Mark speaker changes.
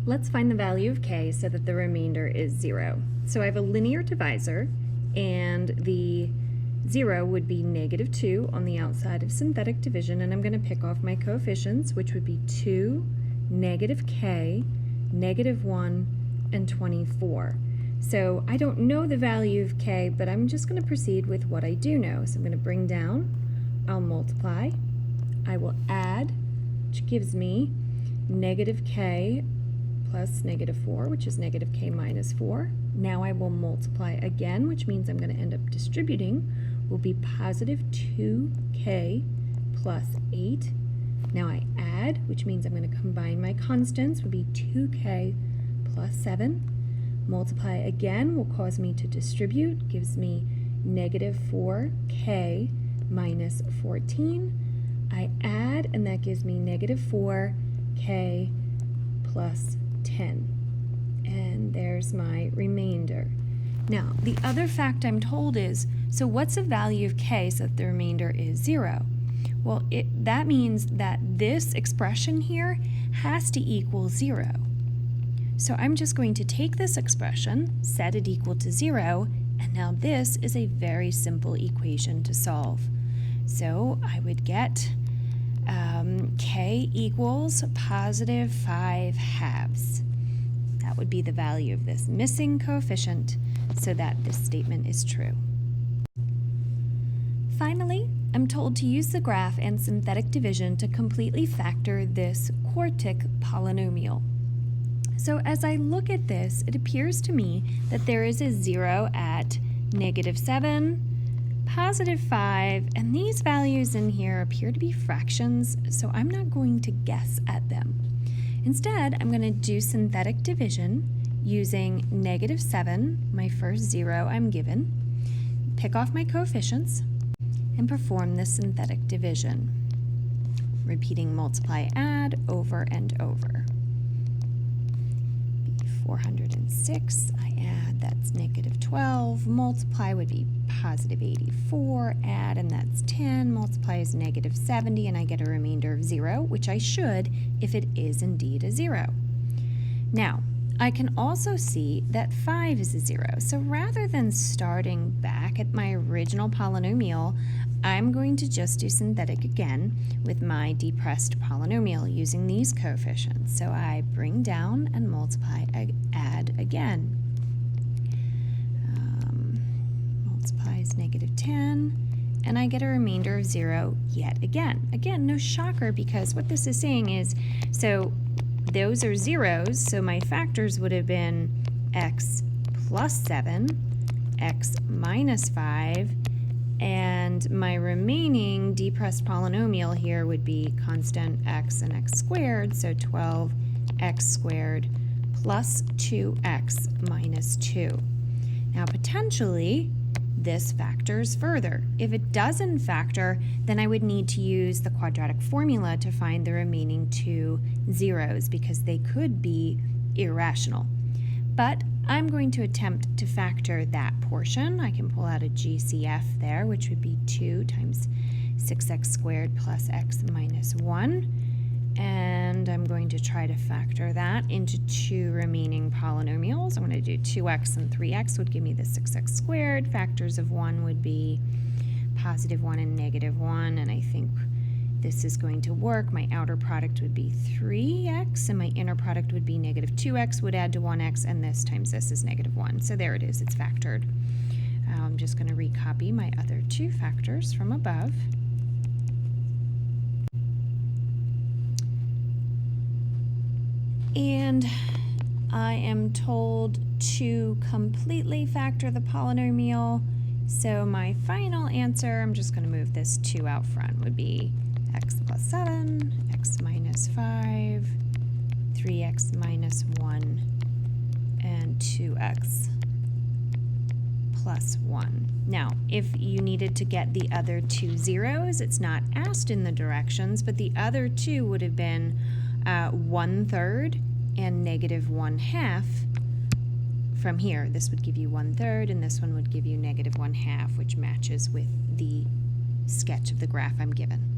Speaker 1: Let's find the value of k so that the remainder is 0. So I have a linear divisor, and the 0 would be -2 on the outside of synthetic division, and I'm going to pick off my coefficients, which would be 2, -k, -1, and 24. So I don't know the value of k, but I'm just going to proceed with what I do know. So I'm going to bring down, I'll multiply, I will add, which gives me -k plus -4, which is -k minus 4. Now I will multiply again, which means I'm going to end up distributing, will be positive 2k plus 8. Now I add, which means I'm going to combine my constants, would be 2k plus 7. Multiply again will cause me to distribute, gives me -4k minus 14. I add, and that gives me -4k plus 10. And there's my remainder. Now, the other fact I'm told is, so what's the value of k so that the remainder is 0? Well, that means that this expression here has to equal 0. So I'm just going to take this expression, set it equal to 0, and now this is a very simple equation to solve. So I would get k equals positive 5/2. That would be the value of this missing coefficient so that this statement is true. Finally, I'm told to use the graph and synthetic division to completely factor this quartic polynomial. So as I look at this, it appears to me that there is a 0 at -7, positive 5, and these values in here appear to be fractions, so I'm not going to guess at them. Instead, I'm going to do synthetic division using -7, my first 0 I'm given, pick off my coefficients, and perform the synthetic division, repeating multiply, add over and over. 406, I add, that's -12, multiply would be positive 84, add, and that's 10, multiply is -70, and I get a remainder of 0, which I should if it is indeed a 0. Now, I can also see that 5 is a 0, so rather than starting back at my original polynomial, I'm going to just do synthetic again with my depressed polynomial using these coefficients. So I bring down and multiply, add again. Multiply is -10, and I get a remainder of 0 yet again. Again, no shocker, because what this is saying is, so those are zeros, so my factors would have been x plus 7, x minus 5, and my remaining depressed polynomial here would be constant x and x squared, so 12x squared plus 2x minus 2. Now potentially this factors further. If it doesn't factor, then I would need to use the quadratic formula to find the remaining 2 zeros, because they could be irrational. But I'm going to attempt to factor that portion. I can pull out a GCF there, which would be 2 times 6x squared plus x minus 1. And I'm going to try to factor that into 2 remaining polynomials. I'm going to do 2x and 3x would give me the 6x squared. Factors of 1 would be positive 1 and -1, and I think this is going to work. My outer product would be 3x, and my inner product would be -2x, would add to 1x, and this times this is -1. So there it is, it's factored. I'm just going to recopy my other 2 factors from above. And I am told to completely factor the polynomial. So my final answer, I'm just going to move this 2 out front, would be x plus 7, x minus 5, 3x minus 1, and 2x plus 1. Now, if you needed to get the other 2 zeros, it's not asked in the directions, but the other 2 would have been 1/3 and -1/2 from here. This would give you 1/3, and this one would give you -1/2, which matches with the sketch of the graph I'm given.